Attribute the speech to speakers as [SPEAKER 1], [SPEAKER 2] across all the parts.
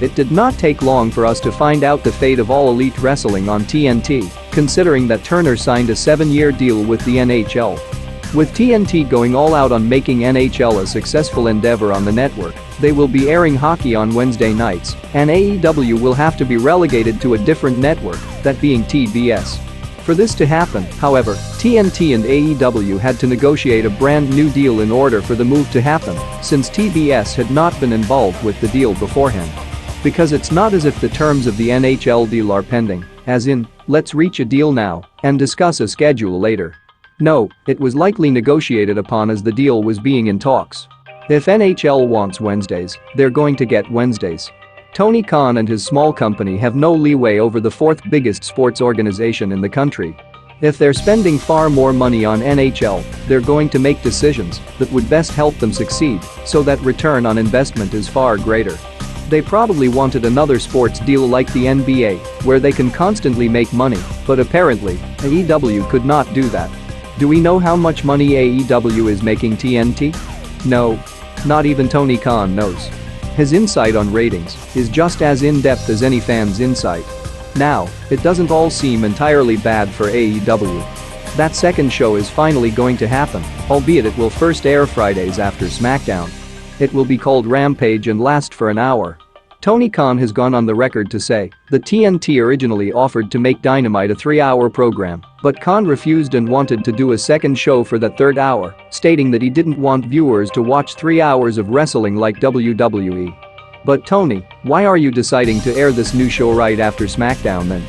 [SPEAKER 1] It did not take long for us to find out the fate of All Elite Wrestling on TNT, considering that Turner signed a 7-year deal with the NHL. With TNT going all out on making NHL a successful endeavor on the network, they will be airing hockey on Wednesday nights, and AEW will have to be relegated to a different network, that being TBS. For this to happen, however, TNT and AEW had to negotiate a brand new deal in order for the move to happen, since TBS had not been involved with the deal beforehand. Because it's not as if the terms of the NHL deal are pending, as in, let's reach a deal now and discuss a schedule later. No, it was likely negotiated upon as the deal was being in talks. If NHL wants Wednesdays, they're going to get Wednesdays. Tony Khan and his small company have no leeway over the fourth biggest sports organization in the country. If they're spending far more money on NHL, they're going to make decisions that would best help them succeed, so that return on investment is far greater. They probably wanted another sports deal like the NBA, where they can constantly make money, but apparently, AEW could not do that. Do we know how much money AEW is making TNT? No. Not even Tony Khan knows. His insight on ratings is just as in-depth as any fan's insight. Now, it doesn't all seem entirely bad for AEW. That second show is finally going to happen, albeit it will first air Fridays after SmackDown. It will be called Rampage and last for an hour. Tony Khan has gone on the record to say that TNT originally offered to make Dynamite a 3-hour program, but Khan refused and wanted to do a second show for that third hour, stating that he didn't want viewers to watch 3 hours of wrestling like WWE. But Tony, why are you deciding to air this new show right after SmackDown then?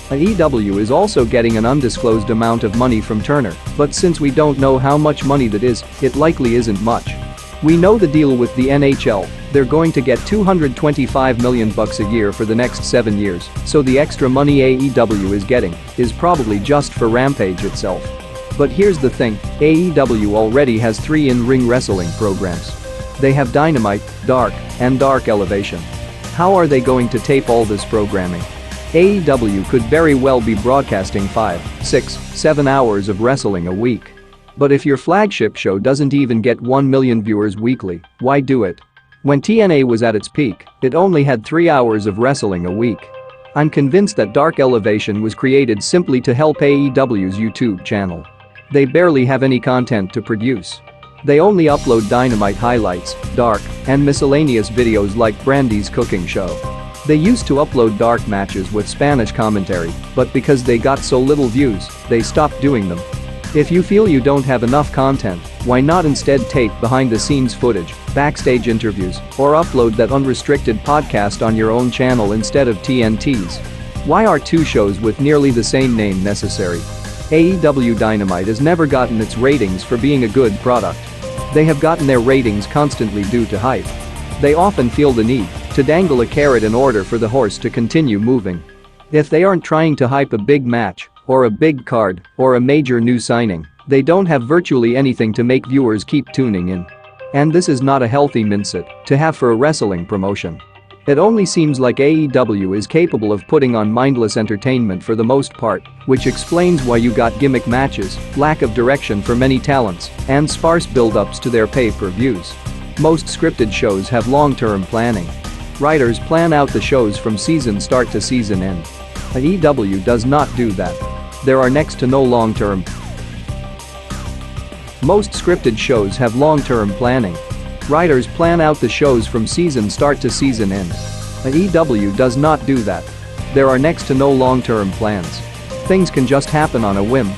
[SPEAKER 1] AEW is also getting an undisclosed amount of money from Turner, but since we don't know how much money that is, it likely isn't much. We know the deal with the NHL, they're going to get $225 million a year for the next 7 years, so the extra money AEW is getting is probably just for Rampage itself. But here's the thing, AEW already has 3 in-ring wrestling programs. They have Dynamite, Dark, and Dark Elevation. How are they going to tape all this programming? AEW could very well be broadcasting 5, 6, 7 hours of wrestling a week. But if your flagship show doesn't even get 1 million viewers weekly, why do it? When TNA was at its peak, it only had 3 hours of wrestling a week. I'm convinced that Dark Elevation was created simply to help AEW's YouTube channel. They barely have any content to produce. They only upload Dynamite highlights, Dark, and miscellaneous videos like Brandy's cooking show. They used to upload Dark matches with Spanish commentary, but because they got so little views, they stopped doing them. If you feel you don't have enough content, why not instead tape behind-the-scenes footage, backstage interviews, or upload that unrestricted podcast on your own channel instead of TNT's? Why are 2 shows with nearly the same name necessary? AEW Dynamite has never gotten its ratings for being a good product. They have gotten their ratings constantly due to hype. They often feel the need to dangle a carrot in order for the horse to continue moving. If they aren't trying to hype a big match, or a big card, or a major new signing, they don't have virtually anything to make viewers keep tuning in. And this is not a healthy mindset to have for a wrestling promotion. It only seems like AEW is capable of putting on mindless entertainment for the most part, which explains why you got gimmick matches, lack of direction for many talents, and sparse build-ups to their pay-per-views. Most scripted shows have long-term planning. Writers plan out the shows from season start to season end. AEW does not do that. There are next to no long-term. Most scripted shows have long-term planning. Writers plan out the shows from season start to season end. AEW does not do that. There are next to no long-term plans. Things can just happen on a whim.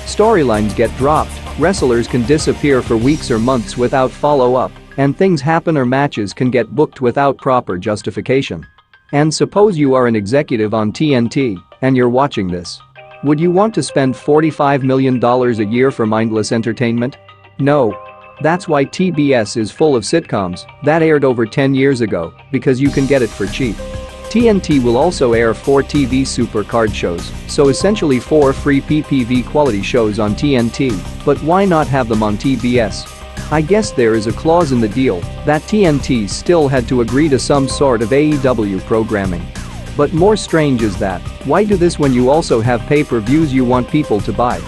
[SPEAKER 1] Storylines get dropped, wrestlers can disappear for weeks or months without follow-up, and things happen or matches can get booked without proper justification. And suppose you are an executive on TNT, and you're watching this. Would you want to spend $45 million a year for mindless entertainment? No. That's why TBS is full of sitcoms that aired over 10 years ago, because you can get it for cheap. TNT will also air 4 TV super card shows, so essentially 4 free PPV quality shows on TNT, but why not have them on TBS? I guess there is a clause in the deal that TNT still had to agree to some sort of AEW programming. But more strange is that, why do this when you also have pay-per-views you want people to buy?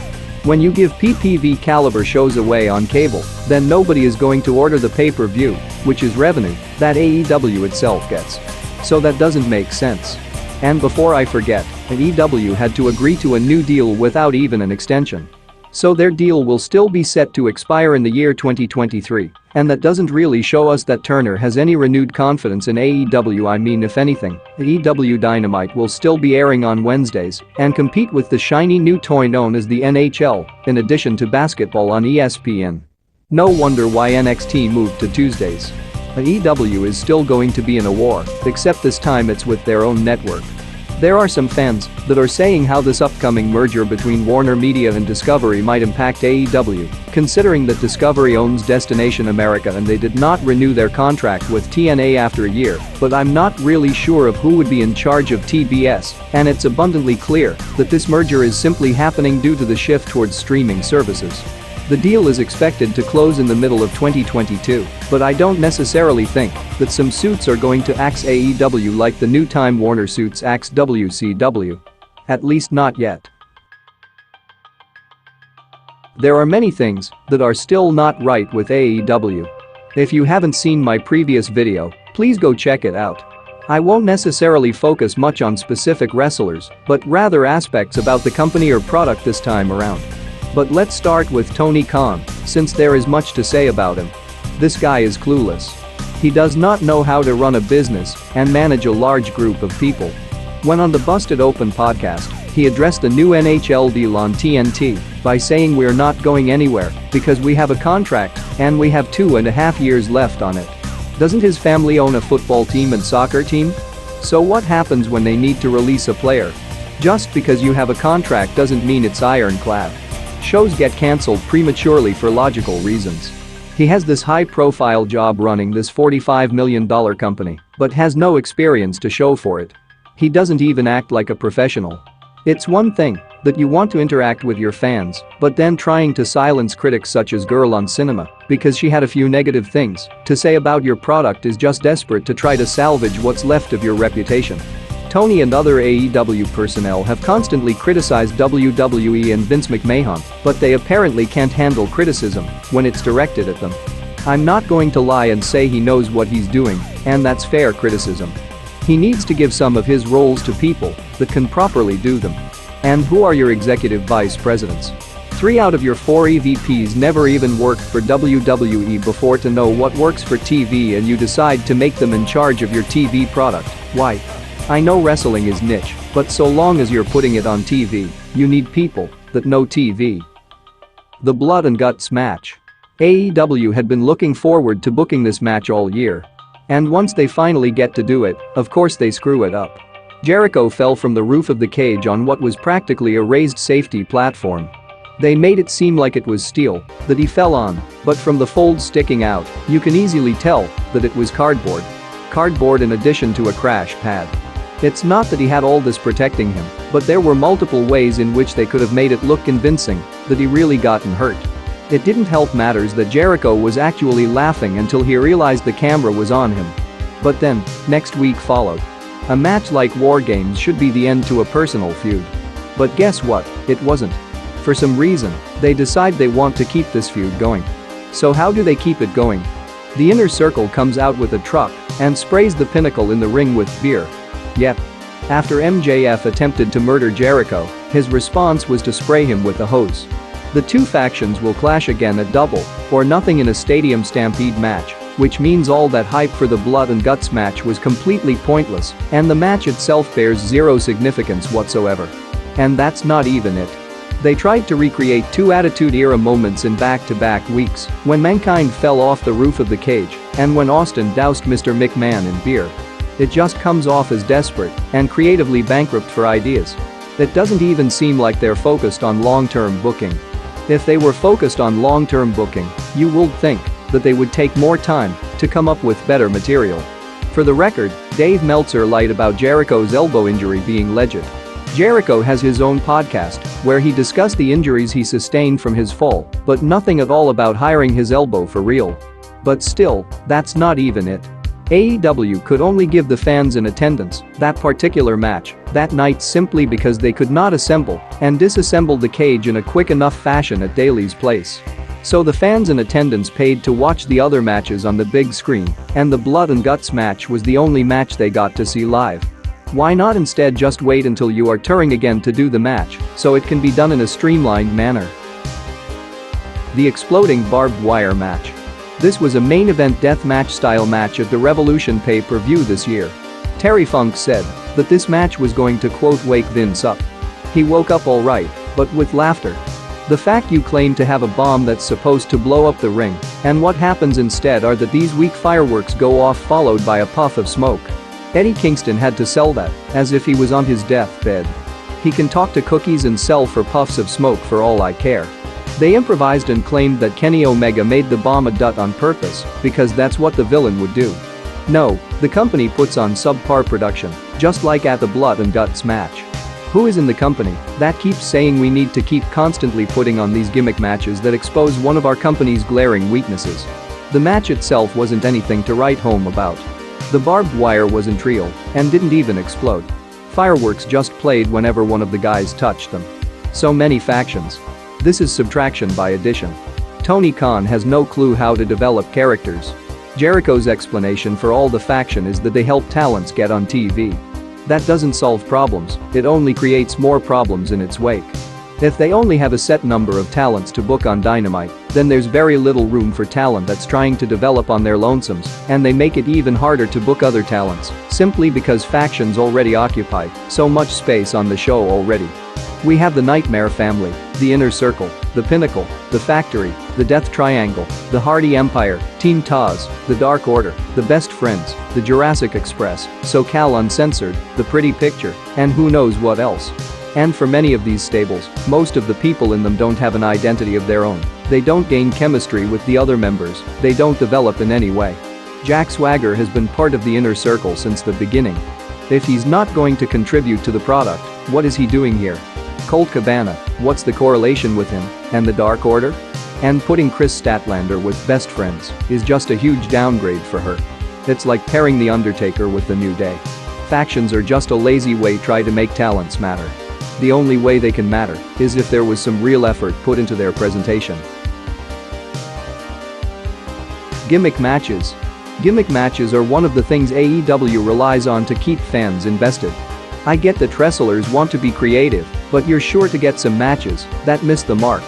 [SPEAKER 1] When you give PPV caliber shows away on cable, then nobody is going to order the pay-per-view, which is revenue that AEW itself gets. So that doesn't make sense. And before I forget, AEW had to agree to a new deal without even an extension. So their deal will still be set to expire in the year 2023, and that doesn't really show us that Turner has any renewed confidence in AEW. I mean, if anything, AEW Dynamite will still be airing on Wednesdays and compete with the shiny new toy known as the NHL, in addition to basketball on ESPN. No wonder why NXT moved to Tuesdays. AEW is still going to be in a war, except this time it's with their own network. There are some fans that are saying how this upcoming merger between Warner Media and Discovery might impact AEW, considering that Discovery owns Destination America and they did not renew their contract with TNA after a year, but I'm not really sure of who would be in charge of TBS, and it's abundantly clear that this merger is simply happening due to the shift towards streaming services. The deal is expected to close in the middle of 2022, but I don't necessarily think that some suits are going to axe AEW like the new Time Warner suits axe WCW. At least not yet. There are many things that are still not right with AEW. If you haven't seen my previous video, please go check it out. I won't necessarily focus much on specific wrestlers, but rather aspects about the company or product this time around. But let's start with Tony Khan, since there is much to say about him. This guy is clueless. He does not know how to run a business and manage a large group of people. When on the Busted Open podcast, he addressed the new NHL deal on TNT by saying we're not going anywhere because we have a contract and we have 2.5 years left on it. Doesn't his family own a football team and soccer team? So what happens when they need to release a player? Just because you have a contract doesn't mean it's ironclad. Shows get cancelled prematurely for logical reasons. He has this high-profile job running this $45 million company, but has no experience to show for it. He doesn't even act like a professional. It's one thing that you want to interact with your fans, but then trying to silence critics such as Girl on Cinema because she had a few negative things to say about your product is just desperate to try to salvage what's left of your reputation. Tony and other AEW personnel have constantly criticized WWE and Vince McMahon, but they apparently can't handle criticism when it's directed at them. I'm not going to lie and say he knows what he's doing, and that's fair criticism. He needs to give some of his roles to people that can properly do them. And who are your executive vice presidents? 3 out of your 4 EVPs never even worked for WWE before to know what works for TV, and you decide to make them in charge of your TV product. Why? I know wrestling is niche, but so long as you're putting it on TV, you need people that know TV. The Blood and Guts match. AEW had been looking forward to booking this match all year. And once they finally get to do it, of course they screw it up. Jericho fell from the roof of the cage on what was practically a raised safety platform. They made it seem like it was steel that he fell on, but from the folds sticking out, you can easily tell that it was cardboard. Cardboard in addition to a crash pad. It's not that he had all this protecting him, but there were multiple ways in which they could have made it look convincing that he really gotten hurt. It didn't help matters that Jericho was actually laughing until he realized the camera was on him. But then, next week followed. A match like War Games should be the end to a personal feud. But guess what? It wasn't. For some reason, they decide they want to keep this feud going. So how do they keep it going? The Inner Circle comes out with a truck and sprays the Pinnacle in the ring with beer. Yep. After MJF attempted to murder Jericho, his response was to spray him with a hose. The two factions will clash again at Double or Nothing in a Stadium Stampede match, which means all that hype for the Blood and Guts match was completely pointless, and the match itself bears zero significance whatsoever. And that's not even it. They tried to recreate 2 Attitude Era moments in back-to-back weeks when Mankind fell off the roof of the cage and when Austin doused Mr. McMahon in beer. It just comes off as desperate and creatively bankrupt for ideas. It doesn't even seem like they're focused on long-term booking. If they were focused on long-term booking, you would think that they would take more time to come up with better material. For the record, Dave Meltzer lied about Jericho's elbow injury being legit. Jericho has his own podcast where he discussed the injuries he sustained from his fall, but nothing at all about hiring his elbow for real. But still, that's not even it. AEW could only give the fans in attendance that particular match that night simply because they could not assemble and disassemble the cage in a quick enough fashion at Daly's place. So the fans in attendance paid to watch the other matches on the big screen, and the Blood and Guts match was the only match they got to see live. Why not instead just wait until you are touring again to do the match, so it can be done in a streamlined manner? The exploding barbed wire match. This was a main event deathmatch style match at the Revolution pay-per-view this year. Terry Funk said that this match was going to quote wake Vince up. He woke up alright, but with laughter. The fact you claim to have a bomb that's supposed to blow up the ring, and what happens instead are that these weak fireworks go off followed by a puff of smoke. Eddie Kingston had to sell that, as if he was on his deathbed. He can talk to cookies and sell for puffs of smoke for all I care. They improvised and claimed that Kenny Omega made the bomb a dud on purpose, because that's what the villain would do. No, the company puts on subpar production, just like at the Blood and Guts match. Who is in the company that keeps saying we need to keep constantly putting on these gimmick matches that expose one of our company's glaring weaknesses? The match itself wasn't anything to write home about. The barbed wire wasn't real and didn't even explode. Fireworks just played whenever one of the guys touched them. So many factions. This is subtraction by addition. Tony Khan has no clue how to develop characters. Jericho's explanation for all the faction is that they help talents get on TV. That doesn't solve problems, it only creates more problems in its wake. If they only have a set number of talents to book on Dynamite, then there's very little room for talent that's trying to develop on their lonesomes, and they make it even harder to book other talents, simply because factions already occupy so much space on the show already. We have the Nightmare Family, the Inner Circle, the Pinnacle, the Factory, the Death Triangle, the Hardy Empire, Team Taz, the Dark Order, the Best Friends, the Jurassic Express, SoCal Uncensored, the Pretty Picture, and who knows what else. And for many of these stables, most of the people in them don't have an identity of their own. They don't gain chemistry with the other members, they don't develop in any way. Jack Swagger has been part of the Inner Circle since the beginning. If he's not going to contribute to the product, what is he doing here? Colt Cabana, what's the correlation with him and the Dark Order? And putting Chris Statlander with Best Friends is just a huge downgrade for her. It's like pairing The Undertaker with The New Day. Factions are just a lazy way to try to make talents matter. The only way they can matter is if there was some real effort put into their presentation. Gimmick matches. Gimmick matches are one of the things AEW relies on to keep fans invested. I get that wrestlers want to be creative, but you're sure to get some matches that miss the mark.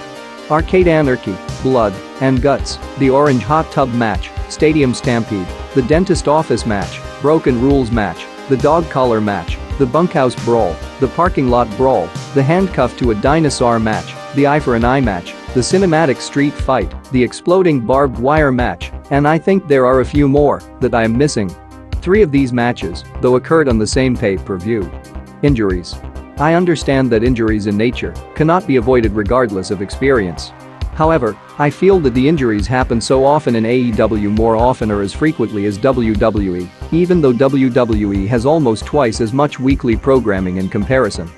[SPEAKER 1] Arcade Anarchy, Blood and Guts, the Orange Hot Tub match, Stadium Stampede, the Dentist Office match, Broken Rules match, the Dog Collar match, the Bunkhouse Brawl, the Parking Lot Brawl, the Handcuff to a Dinosaur match, the Eye for an Eye match, the Cinematic Street Fight, the Exploding Barbed Wire match, and I think there are a few more that I am missing. 3 of these matches, though, occurred on the same pay-per-view. Injuries. I understand that injuries in nature cannot be avoided regardless of experience. However, I feel that the injuries happen so often in AEW more often or as frequently as WWE, even though WWE has almost twice as much weekly programming in comparison.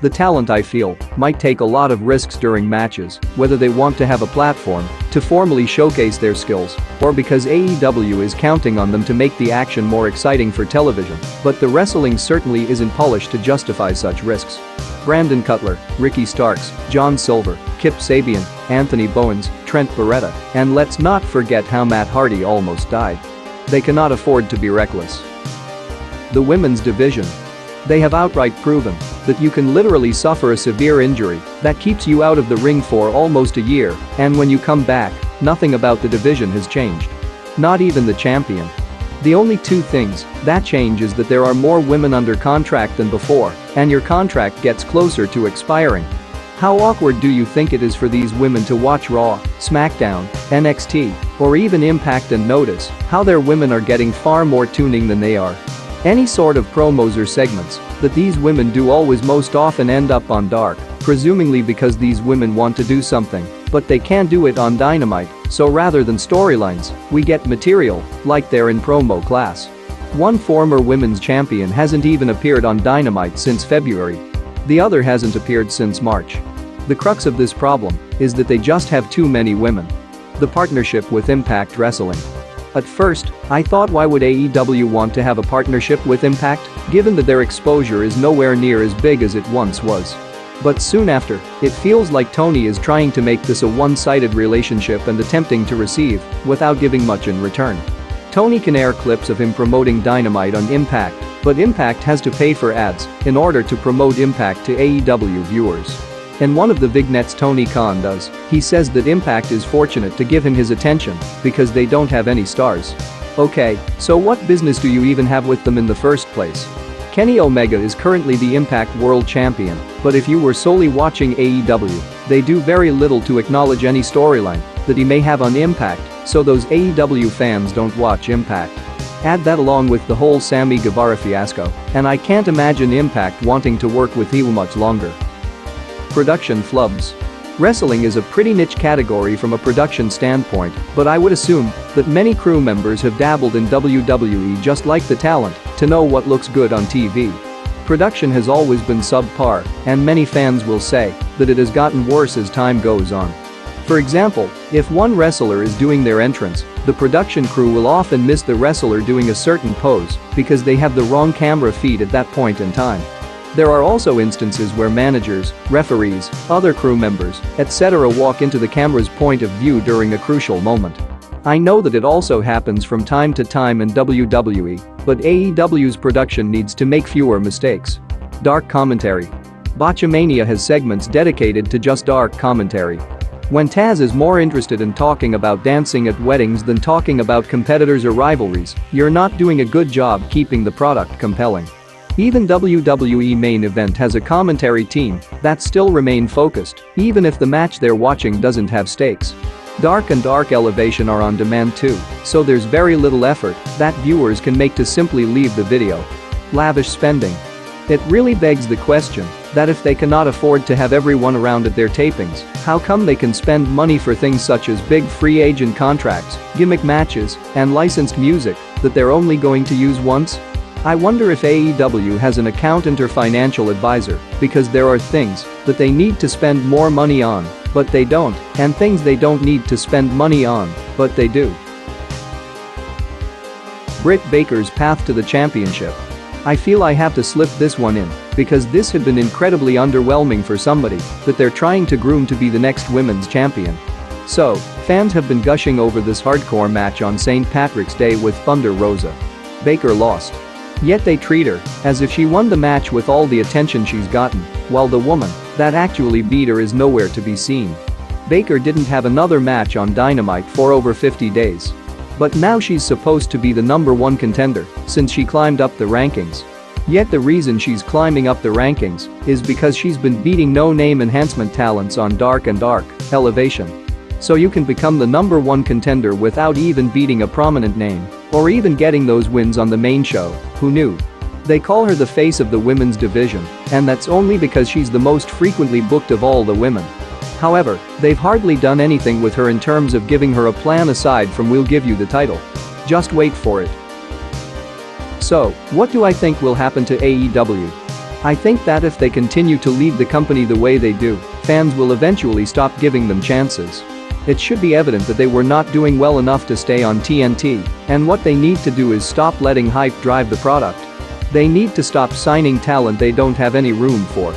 [SPEAKER 1] The talent, I feel, might take a lot of risks during matches, whether they want to have a platform to formally showcase their skills or because AEW is counting on them to make the action more exciting for television, but the wrestling certainly isn't polished to justify such risks. Brandon Cutler, Ricky Starks, John Silver, Kip Sabian, Anthony Bowens, Trent Beretta, and let's not forget how Matt Hardy almost died. They cannot afford to be reckless. The women's division. They have outright proven that you can literally suffer a severe injury that keeps you out of the ring for almost a year, and when you come back, nothing about the division has changed. Not even the champion. The only 2 things that change is that there are more women under contract than before, and your contract gets closer to expiring. How awkward do you think it is for these women to watch Raw, SmackDown, NXT, or even Impact and notice how their women are getting far more tuning than they are? Any sort of promos or segments that these women do always most often end up on Dark, presumably because these women want to do something, but they can't do it on Dynamite, so rather than storylines, we get material like they're in promo class. One former women's champion hasn't even appeared on Dynamite since February. The other hasn't appeared since March. The crux of this problem is that they just have too many women. The partnership with Impact Wrestling. At first, I thought, why would AEW want to have a partnership with Impact, given that their exposure is nowhere near as big as it once was? But soon after, it feels like Tony is trying to make this a one-sided relationship and attempting to receive without giving much in return. Tony can air clips of him promoting Dynamite on Impact, but Impact has to pay for ads in order to promote Impact to AEW viewers. In one of the vignettes Tony Khan does, he says that Impact is fortunate to give him his attention because they don't have any stars. Okay, so what business do you even have with them in the first place? Kenny Omega is currently the Impact World Champion, but if you were solely watching AEW, they do very little to acknowledge any storyline that he may have on Impact, so those AEW fans don't watch Impact. Add that along with the whole Sammy Guevara fiasco, and I can't imagine Impact wanting to work with you much longer. Production flubs. Wrestling is a pretty niche category from a production standpoint, but I would assume that many crew members have dabbled in WWE just like the talent to know what looks good on TV. Production has always been subpar, and many fans will say that it has gotten worse as time goes on. For example, if one wrestler is doing their entrance, the production crew will often miss the wrestler doing a certain pose because they have the wrong camera feed at that point in time. There are also instances where managers, referees, other crew members, etc. walk into the camera's point of view during a crucial moment. I know that it also happens from time to time in WWE, but AEW's production needs to make fewer mistakes. Dark commentary. Botchamania has segments dedicated to just dark commentary. When Taz is more interested in talking about dancing at weddings than talking about competitors or rivalries, you're not doing a good job keeping the product compelling. Even WWE Main Event has a commentary team that still remain focused, even if the match they're watching doesn't have stakes. Dark and Dark Elevation are on demand too, so there's very little effort that viewers can make to simply leave the video. Lavish spending. It really begs the question that if they cannot afford to have everyone around at their tapings, how come they can spend money for things such as big free agent contracts, gimmick matches, and licensed music that they're only going to use once? I wonder if AEW has an accountant or financial advisor, because there are things that they need to spend more money on, but they don't, and things they don't need to spend money on, but they do. Britt Baker's path to the championship. I feel I have to slip this one in, because this had been incredibly underwhelming for somebody that they're trying to groom to be the next women's champion. So, fans have been gushing over this hardcore match on St. Patrick's Day with Thunder Rosa. Baker lost. Yet they treat her as if she won the match with all the attention she's gotten, while the woman that actually beat her is nowhere to be seen. Baker didn't have another match on Dynamite for over 50 days. But now she's supposed to be the #1 contender since she climbed up the rankings. Yet the reason she's climbing up the rankings is because she's been beating no-name enhancement talents on Dark and Dark Elevation. So you can become the #1 contender without even beating a prominent name or even getting those wins on the main show. Who knew? They call her the face of the women's division, and that's only because she's the most frequently booked of all the women. However, they've hardly done anything with her in terms of giving her a plan aside from "we'll give you the title. Just wait for it." So, what do I think will happen to AEW? I think that if they continue to lead the company the way they do, fans will eventually stop giving them chances. It should be evident that they were not doing well enough to stay on TNT, and what they need to do is stop letting hype drive the product. They need to stop signing talent they don't have any room for.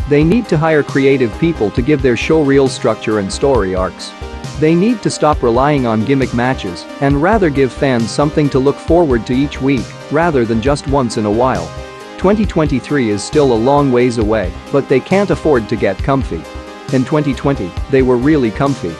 [SPEAKER 1] They need to hire creative people to give their show real structure and story arcs. They need to stop relying on gimmick matches and rather give fans something to look forward to each week rather than just once in a while. 2023 is still a long ways away, but they can't afford to get comfy. In 2020, they were really comfy.